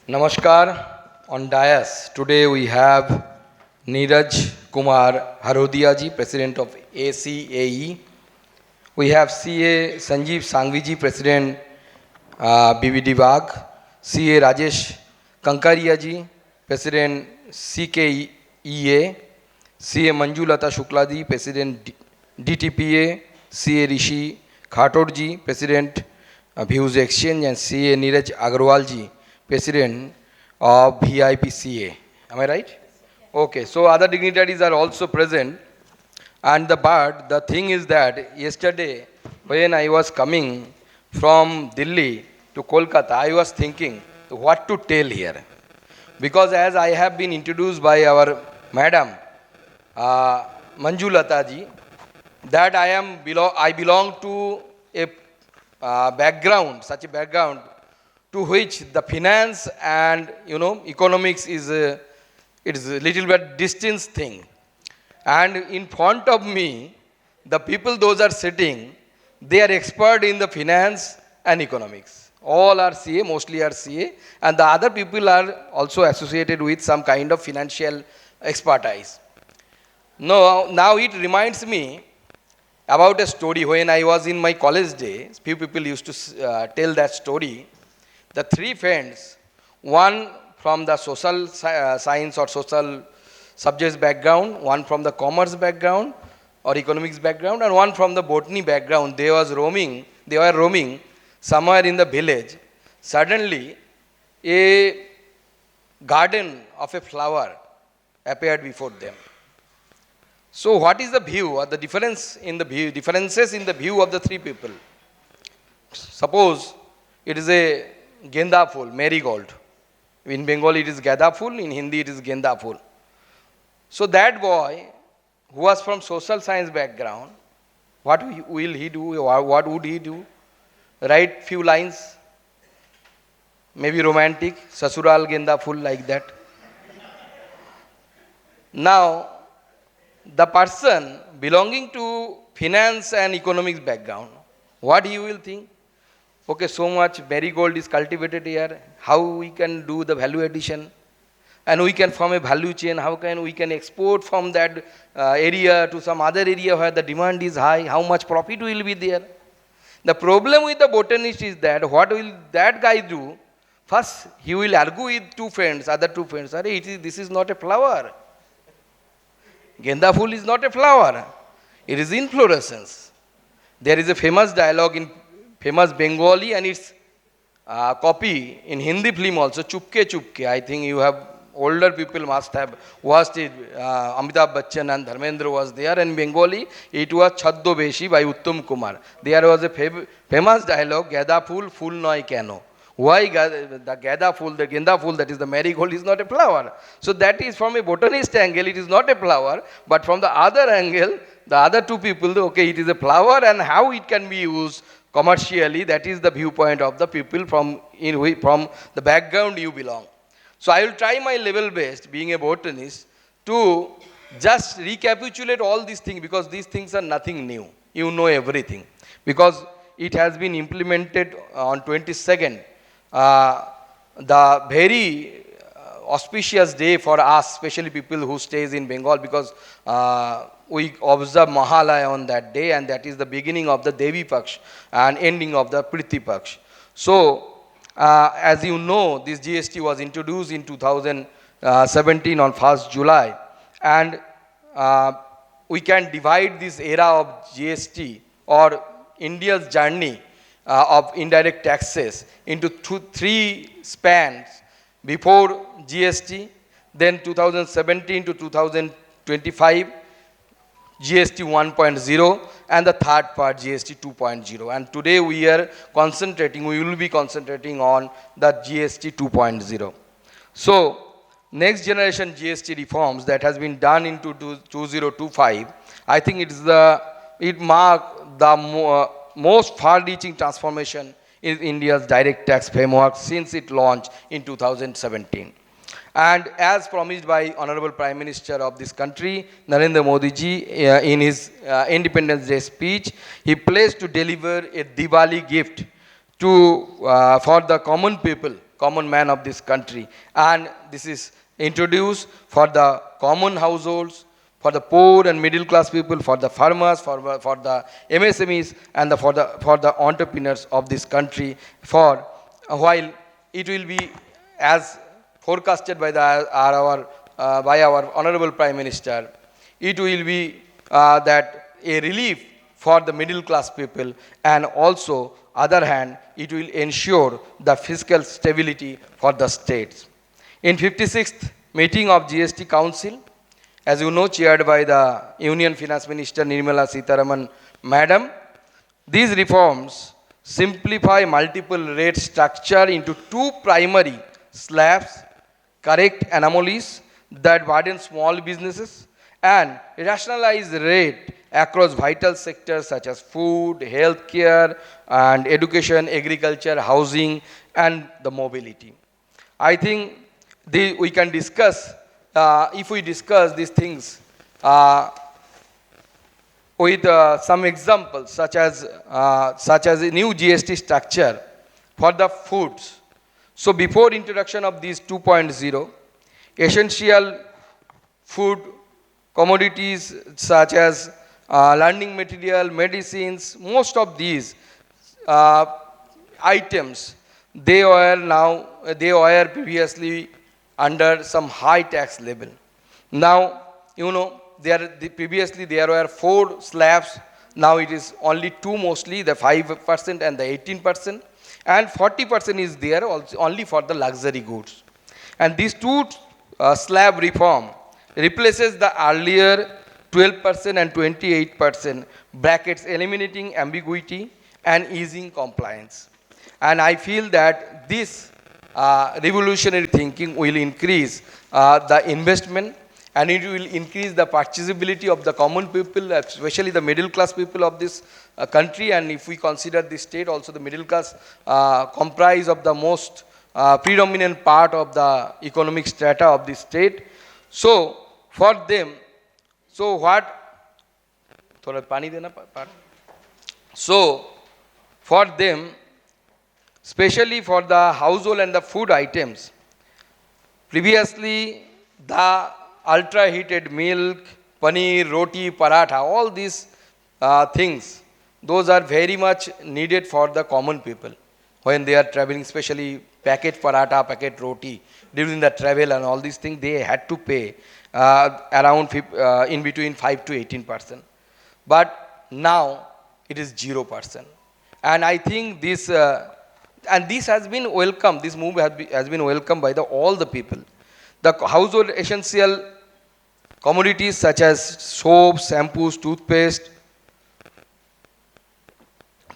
Namaskar. On dais, today we have Neeraj Kumar Harodia ji, President of ACAE. We have CA Sanjeev Sangvi ji, President BBD Wag. CA Rajesh Kankaria ji, President CKEA. CA Manjulata Shukla ji, President DTPA. CA Rishi Khator ji, President Views Exchange, and CA Neeraj Agarwal ji, President of VIPCA. Am I right? Okay, so other dignitaries are also present. And the thing is that yesterday, when I was coming from Delhi to Kolkata, I was thinking what to tell here. Because as I have been introduced by our madam, Manjulata ji, that I belong to a such a background to which the finance and economics is a little bit distant thing. And in front of me, the people those are sitting, they are expert in the finance and economics. All are CA, mostly are CA, and the other people are also associated with some kind of financial expertise. Now it reminds me about a story when I was in my college days. Few people used to tell that story. The three friends, one from the social science or social subjects background, one from the commerce background or economics background, and one from the botany background. They were roaming somewhere in the village. Suddenly, a garden of a flower appeared before them. So what is the view or the differences in the view of the three people? Suppose it is a genda full, marigold. In Bengali it is gada full, in Hindi it is genda full. So that boy who was from social science background, what will he do? What would he do? Write few lines, maybe romantic, sasural genda full, like that. Now, the person belonging to finance and economics background, what he will think? Okay, so much marigold is cultivated here. How we can do the value addition? And we can form a value chain. How can we export from that area to some other area where the demand is high? How much profit will be there? The problem with the botanist is that what will that guy do? First, he will argue with other two friends. This is not a flower. Genda full is not a flower. It is inflorescence. There is a famous dialogue in famous Bengali and its copy in Hindi film also, Chupke Chupke. I think you have older people must have watched it. Amitabh Bachchan and Dharmendra was there, and Bengali it was Chhaddo Beshi by Uttam Kumar. There was a famous dialogue, Geda Phul Noi Keno. Why the genda full, that is the marigold, is not a flower? So that is from a botanist angle, it is not a flower, but from the other angle, the other two people, okay, it is a flower, and how it can be used commercially, that is the viewpoint of the people from the background you belong. So I will try my level best, being a botanist, to just recapitulate all these things, because these things are nothing new. You know everything. Because it has been implemented on 22nd. The very auspicious day for us, especially people who stays in Bengal, because we observe Mahalaya on that day, and that is the beginning of the Devi Paksh and ending of the Priti Paksh. So, as you know, this GST was introduced in 2017 on 1st July, and we can divide this era of GST or India's journey of indirect taxes into three spans: before GST, then 2017 to 2025, GST 1.0, and the third part, GST 2.0. And today we will be concentrating on the GST 2.0. So, next generation GST reforms that has been done into 2025, I think it marked the most far-reaching transformation in India's direct tax framework since it launched in 2017. And as promised by Honorable Prime Minister of this country, Narendra Modi ji, in his Independence Day speech, he pledged to deliver a Diwali gift for the common people common man of this country. And this is introduced for the common households, for the poor and middle class people, for the farmers, for the MSMEs, and for the entrepreneurs of this country. For while it will be as forecasted by by our honorable Prime Minister, it will be that a relief for the middle class people, and also other hand it will ensure the fiscal stability for the states. In 56th meeting of GST Council, as you know, chaired by the Union Finance Minister Nirmala Sitharaman Madam, these reforms simplify multiple rate structure into two primary slabs, correct anomalies that burden small businesses, and rationalize rate across vital sectors such as food, healthcare, and education, agriculture, housing, and the mobility. I think we can discuss, if we discuss these things with some examples, such as a new GST structure for the foods. So before introduction of these 2.0, essential food commodities such as learning material, medicines, most of these uh, items, they were previously under some high tax level. Now, you know, previously there were 4 slabs. Now it is only 2 mostly, the 5% and the 18%, and 40% is there also only for the luxury goods. And these 2 slab reform replaces the earlier 12% and 28% brackets, eliminating ambiguity and easing compliance. And I feel that this revolutionary thinking will increase the investment, and it will increase the purchasability of the common people, especially the middle class people of this country. And if we consider the state, also the middle class comprise of the most predominant part of the economic strata of the state. So for them, so what? थोड़ा पानी देना पार. So for them, especially for the household and the food items, previously the ultra heated milk, paneer, roti, paratha, all these things, those are very much needed for the common people when they are traveling, especially packet paratha, packet roti, during the travel and all these things, they had to pay around in between 5 to 18%. But now it is 0%. And I think this, and this has been welcomed, this move has been welcomed by all the people. The household essential commodities such as soap, shampoos, toothpaste,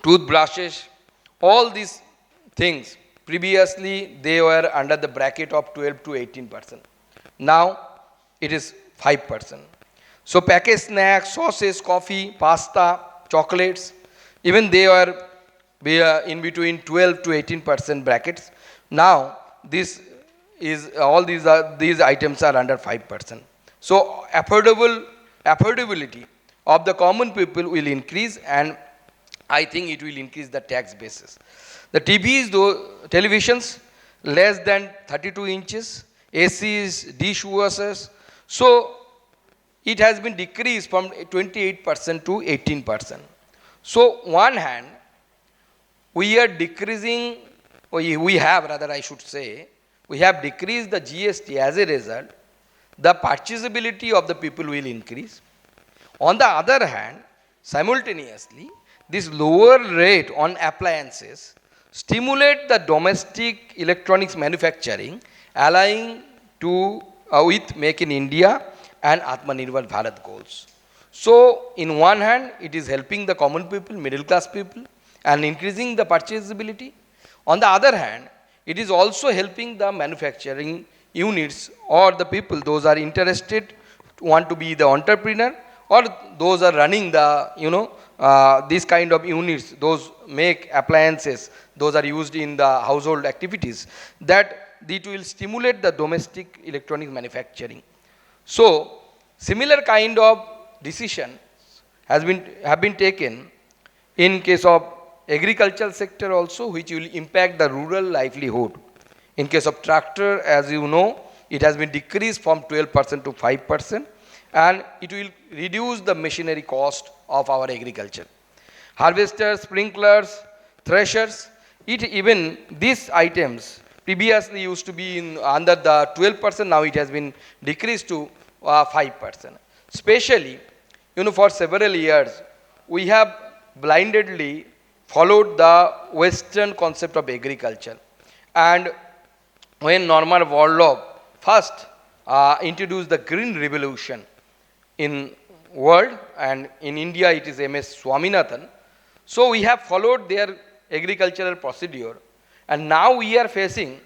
toothbrushes, all these things, previously they were under the bracket of 12 to 18%. Now it is 5%. So packaged snacks, sauces, coffee, pasta, chocolates, even they were in between 12 to 18% brackets. Now this is all these items are under 5%. So affordability of the common people will increase, and I think it will increase the tax basis. The TVs, televisions less than 32 inches, ACs, dishwashers, so it has been decreased from 28% to 18%. So one hand, we are decreasing, we have rather I should say, we have decreased the GST. As a result, the purchasability of the people will increase. On the other hand, simultaneously, this lower rate on appliances stimulate the domestic electronics manufacturing, allowing to with Make in India and Atmanirbhar Bharat goals. So, in one hand, it is helping the common people, middle class people, and increasing the purchasability. On the other hand, it is also helping the manufacturing units or the people, those are interested, want to be the entrepreneur, or those are running the, these kind of units, those make appliances, those are used in the household activities, that it will stimulate the domestic electronic manufacturing. So, similar kind of decision have been taken in case of agricultural sector also, which will impact the rural livelihood. In case of tractor, as you know, it has been decreased from 12% to 5%, and it will reduce the machinery cost of our agriculture. Harvesters, sprinklers, threshers, it even these items previously used to be in under the 12%, now it has been decreased to 5%. Especially, for several years, we have blindedly followed the Western concept of agriculture. And when Norman Borlaug first introduced the Green Revolution in world, and in India it is M.S. Swaminathan, so we have followed their agricultural procedure, and now we are facing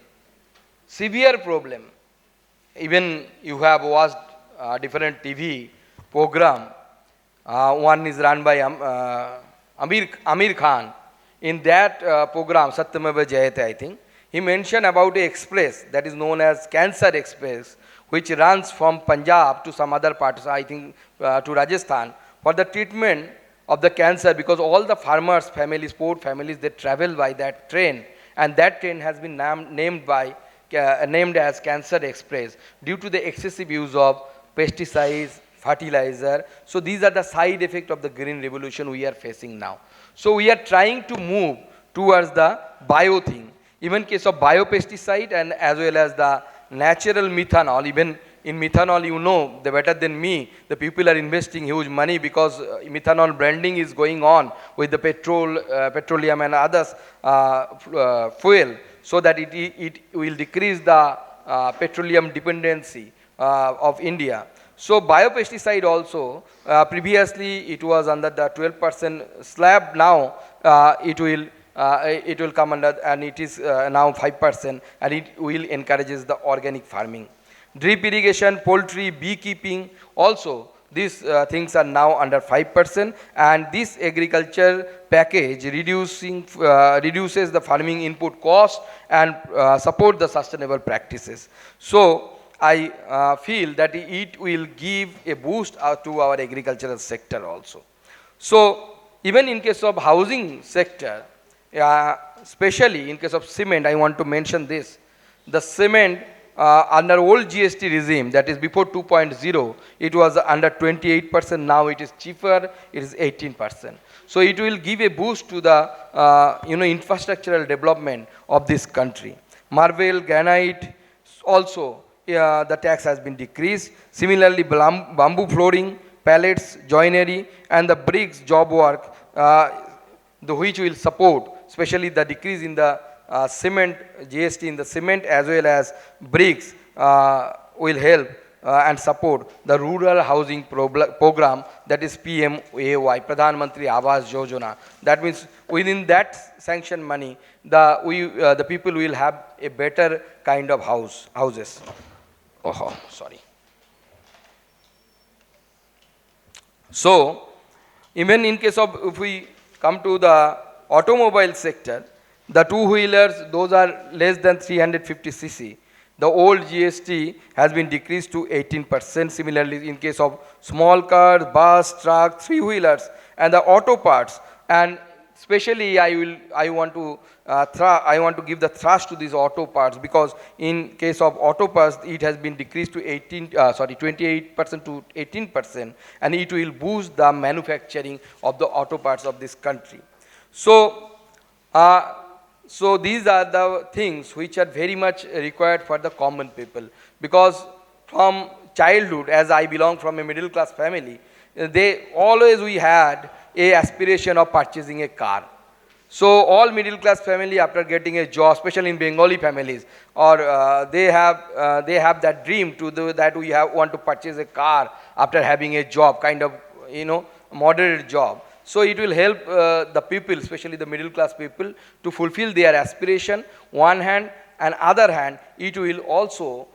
severe problem. Even you have watched different TV program. One is run by Amir Khan. In that program, Satyameva Jayate, I think, he mentioned about a express that is known as Cancer Express, which runs from Punjab to some other parts, I think to Rajasthan, for the treatment of the cancer, because all the farmers, families, poor families, they travel by that train, and that train has been named as Cancer Express due to the excessive use of pesticides, fertilizer. So these are the side effects of the green revolution we are facing now. So we are trying to move towards the bio thing. Even case of biopesticide and as well as the natural methanol, even in methanol, the better than me, the people are investing huge money because methanol branding is going on with the petroleum and others fuel, so that it will decrease the petroleum dependency of India. So biopesticide also, previously it was under the 12% slab, now it will come under, and it is now 5%, and it will encourages the organic farming. Drip irrigation, poultry, beekeeping, also these things are now under 5%, and this agriculture package reduces the farming input cost and support the sustainable practices. So I feel that it will give a boost to our agricultural sector also. So even in case of housing sector, especially in case of cement, I want to mention this. The cement under old GST regime, that is before 2.0, it was under 28%, now it is cheaper, it is 18%. So it will give a boost to the infrastructural development of this country. Marble, granite, also the tax has been decreased. Similarly, bamboo flooring, pallets, joinery, and the bricks job work, which will support, especially the decrease in the cement, GST in the cement as well as bricks will help and support the rural housing program, that is PMAY, Pradhan Mantri Awas Yojana. That means within that sanctioned money, the people will have a better kind of houses. Oh, sorry. So, even in case of, if we come to the automobile sector, the two-wheelers, those are less than 350 cc. The old GST has been decreased to 18%. Similarly, in case of small cars, bus, truck, three-wheelers, and the auto parts, and especially I want to give the thrust to these auto parts, because in case of auto parts, it has been decreased to 28% to 18%, and it will boost the manufacturing of the auto parts of this country. So these are the things which are very much required for the common people, because from childhood, as I belong from a middle class family, we had a aspiration of purchasing a car. So all middle class family, after getting a job, especially in Bengali families, or they have that dream to do that we want to purchase a car after having a job, kind of moderate job. So it will help the people, especially the middle class people, to fulfill their aspiration, one hand, and other hand, it will also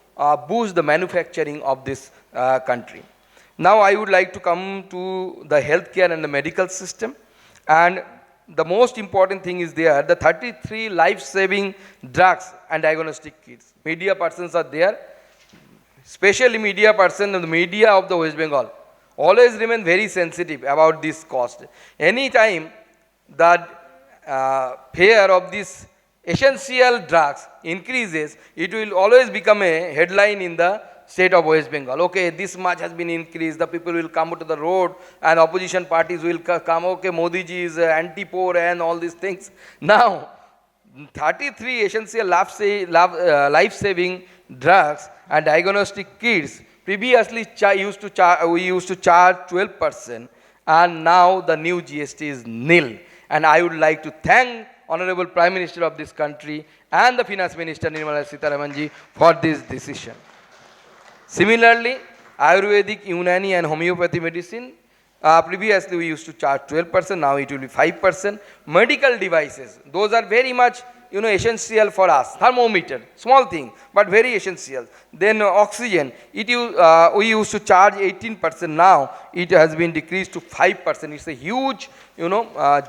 boost the manufacturing of this country. Now I would like to come to the healthcare and the medical system, and the most important thing is there, the 33 life-saving drugs and diagnostic kits. Media persons are there, especially media person and the media of the West Bengal always remain very sensitive about this cost. Anytime the fare of this essential drugs increases, it will always become a headline in the state of West Bengal. Okay, this much has been increased, the people will come to the road and opposition parties will come, okay, Modi ji is anti-poor and all these things. Now, 33 essential life-saving drugs and diagnostic kits previously we used to charge 12%, and now the new GST is nil. And I would like to thank Honorable Prime Minister of this country and the Finance Minister Nirmala Sitharaman ji for this decision. Similarly, Ayurvedic, Unani and homeopathy medicine, previously we used to charge 12%, now it will be 5%. Medical devices, those are very much essential for us. Thermometer, small thing, but very essential. Then oxygen, we used to charge 18%, now it has been decreased to 5%. It's a huge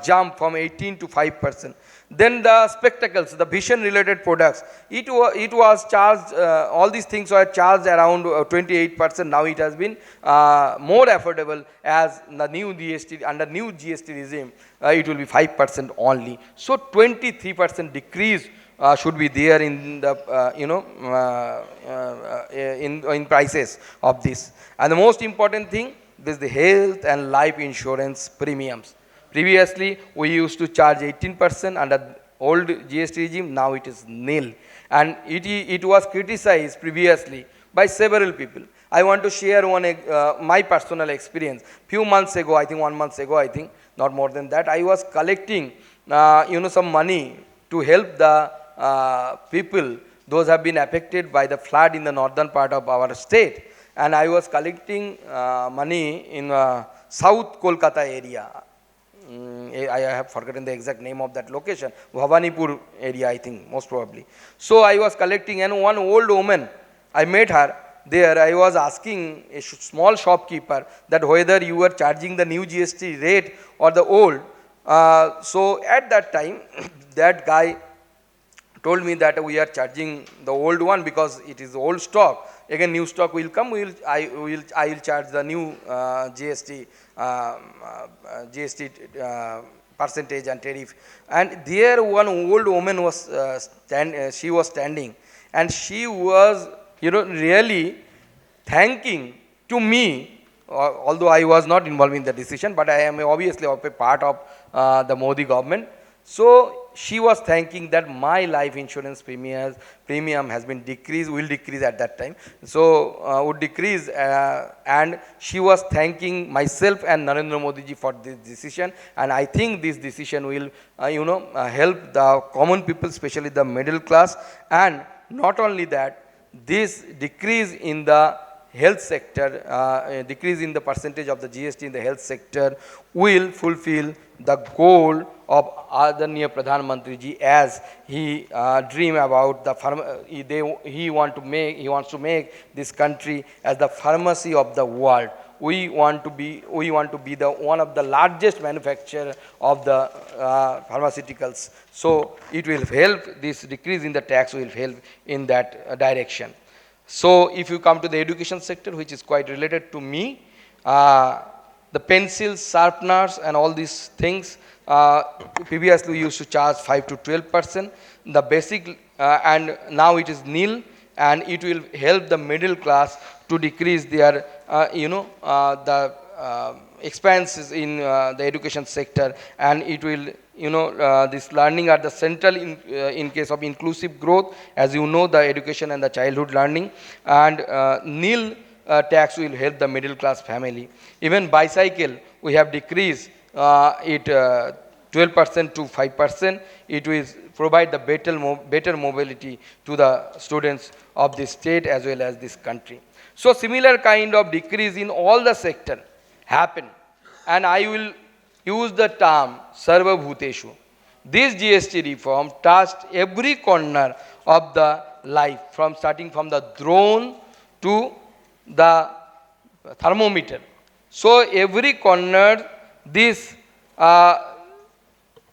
jump from 18 to 5%. Then the spectacles, the vision related products, it was charged, all these things were charged around 28%. Now it has been more affordable as the new GST, under new GST regime, it will be 5% only. So 23% decrease should be there in the in prices of this. And the most important thing, this is the health and life insurance premiums. Previously, we used to charge 18% under old GST regime, now it is nil. And it was criticized previously by several people. I want to share my personal experience. Few months ago, I think 1 month ago, I think, not more than that, I was collecting some money to help the people, those have been affected by the flood in the northern part of our state. And I was collecting money in South Kolkata area. I have forgotten the exact name of that location, Bhavanipur area, I think, most probably. So I was collecting, and one old woman, I met her there. I was asking a small shopkeeper that whether you were charging the new GST rate or the old. So at that time, that guy told me that we are charging the old one because it is old stock. Again, new stock will come. I will charge the new GST percentage and tariff. And there one old woman was she was standing, and she was really thanking to me. Although I was not involved in the decision, but I am obviously a part of the Modi government. So she was thanking that my life insurance premium has been decreased, will decrease at that time. So would decrease, and she was thanking myself and Narendra Modi ji for this decision. And I think this decision will help the common people, especially the middle class. And not only that, this decrease in the health sector, decrease in the percentage of the GST in the health sector will fulfill the goal of Adaniya Pradhan Mantri ji, as he dream about the he wants to make this country as the pharmacy of the world. We want to be the one of the largest manufacturer of the pharmaceuticals. So it will help, this decrease in the tax will help in that direction. So if you come to the education sector, which is quite related to me, the pencils, sharpeners and all these things, previously we used to charge 5 to 12%. The basic, and now it is nil, and it will help the middle class to decrease their, the expenses in the education sector. And it will, this learning are the central in case of inclusive growth, as you know, the education and the childhood learning. And nil tax will help the middle class family. Even bicycle, we have decreased it 12% to 5%. It will provide the better mobility to the students of this state as well as this country. So similar kind of decrease in all the sector happen, and I will use the term Sarva Bhuteshu. This GST reform touched every corner of the life, from starting from the drone to the thermometer. So every corner, this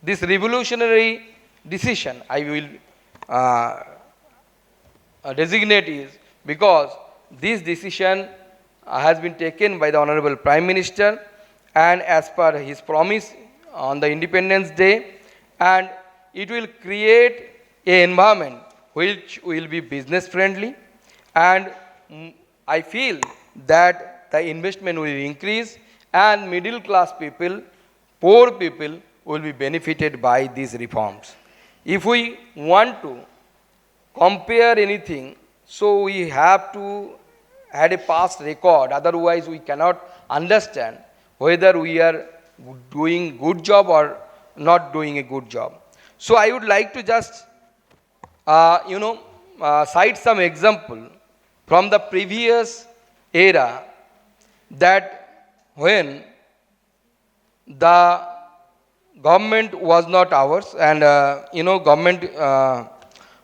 revolutionary decision I will designate is because this decision has been taken by the Honorable Prime Minister, and as per his promise on the Independence Day, and it will create a environment which will be business friendly, and I feel that the investment will increase and middle class people, poor people will be benefited by these reforms. If we want to compare anything, so we have to had a past record, otherwise we cannot understand whether we are doing good job or not doing a good job. So I would like to just cite some example from the previous era, that when the government was not ours, and government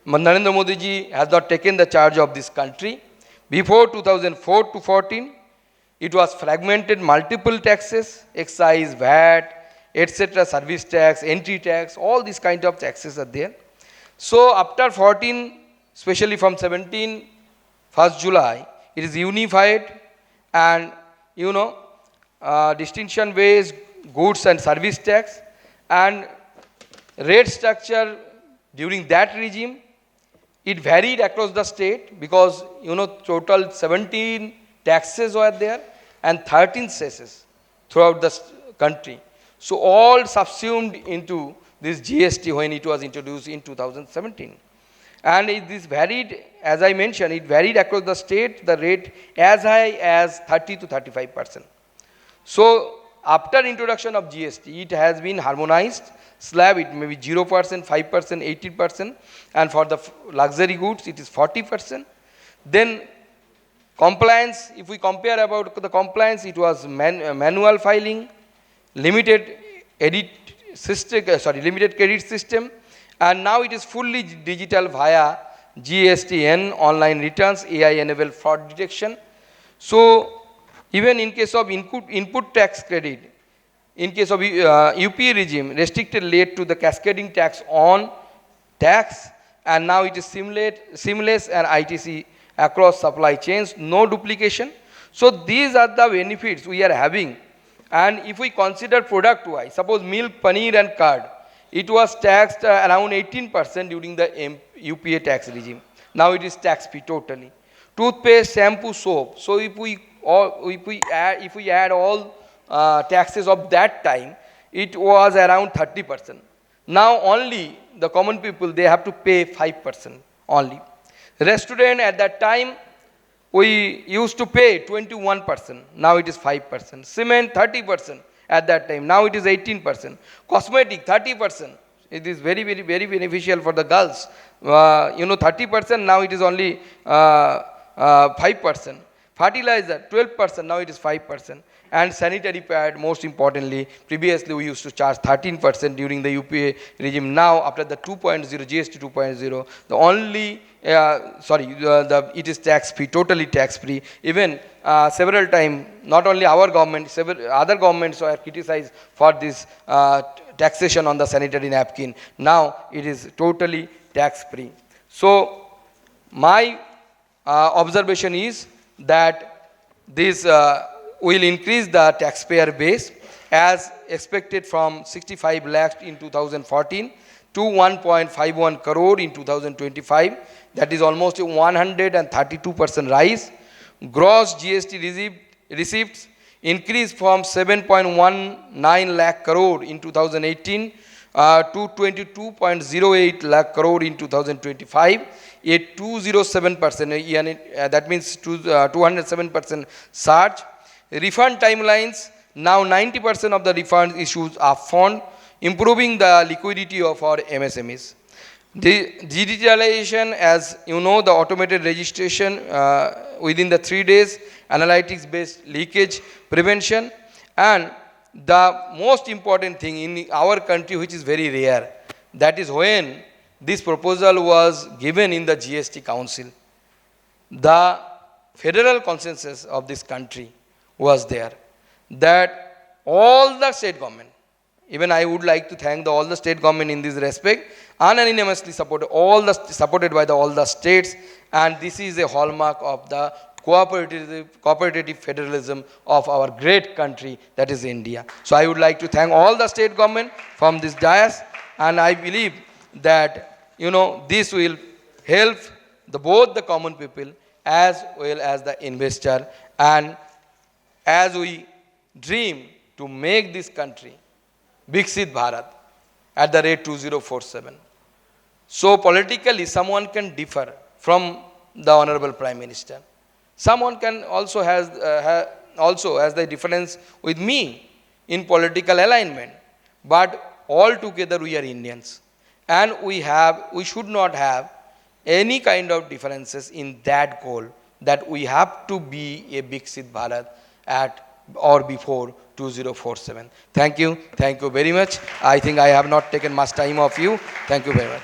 Narendra Modi ji has not taken the charge of this country. Before 2004 to 14, it was fragmented multiple taxes, excise, VAT, etc., service tax, entry tax, all these kind of taxes are there. So after 14, especially from 17, 1st July, it is unified, and distinction based goods and service tax, and rate structure during that regime, it varied across the state, because total 17 taxes were there and 13 cesses throughout the country. So all subsumed into this GST when it was introduced in 2017. And this varied, as I mentioned, it varied across the state, the rate as high as 30 to 35%. So after introduction of GST, it has been harmonized. Slab, it may be 0%, 5%, 18%, and for the luxury goods, it is 40%. Then compliance, if we compare about the compliance, it was manual filing, limited limited credit system, and now it is fully digital via GSTN, online returns, AI-enabled fraud detection. So even in case of input tax credit, in case of UP regime, restricted led to the cascading tax on tax, and now it is seamless and ITC across supply chains, no duplication. So these are the benefits we are having. And if we consider product wise, suppose milk, paneer and curd, it was taxed around 18% during the UPA tax regime. Now it is tax free totally. Toothpaste, shampoo, soap. So if we add all taxes of that time, it was around 30%. Now only the common people, they have to pay 5% only. Restaurant at that time, we used to pay 21%, now it is 5%. Cement 30% at that time, now it is 18%. Cosmetic 30%, it is very, very, very beneficial for the girls. 30%, now it is only 5%. Fertilizer 12%, now it is 5%. And sanitary pad, most importantly, previously we used to charge 13% during the UPA regime. Now after the 2.0, GST 2.0, the only, it is tax free, totally tax free. Even several times, not only our government, several other governments are criticized for this taxation on the sanitary napkin. Now it is totally tax free. So my observation is that this will increase the taxpayer base as expected from 65 lakhs in 2014 to 1.51 crore in 2025. That is almost a 132% rise. Gross GST receipts increased from 7.19 lakh crore in 2018 to 22.08 lakh crore in 2025, a 207%, that means 207% surge. Refund timelines, now 90% of the refund issues are found, improving the liquidity of our MSMEs. The digitalization, as you know, the automated registration within the 3 days, analytics based leakage prevention, and the most important thing in our country, which is very rare, that is when this proposal was given in the GST Council, the federal consensus of this country was there, that all the state government, even I would like to thank all the state government in this respect, unanimously supported by all the states, and this is a hallmark of the cooperative federalism of our great country, that is India. So I would like to thank all the state government from this dais, and I believe that this will help both the common people as well as the investor, and as we dream to make this country Viksit Bharat at the rate 2047. So politically, someone can differ from the Honorable Prime Minister. Someone can also has the difference with me in political alignment. But all together we are Indians, and we should not have any kind of differences in that goal, that we have to be a Viksit Bharat at or before 2047. Thank you very much. I think I have not taken much time of you. Thank you very much.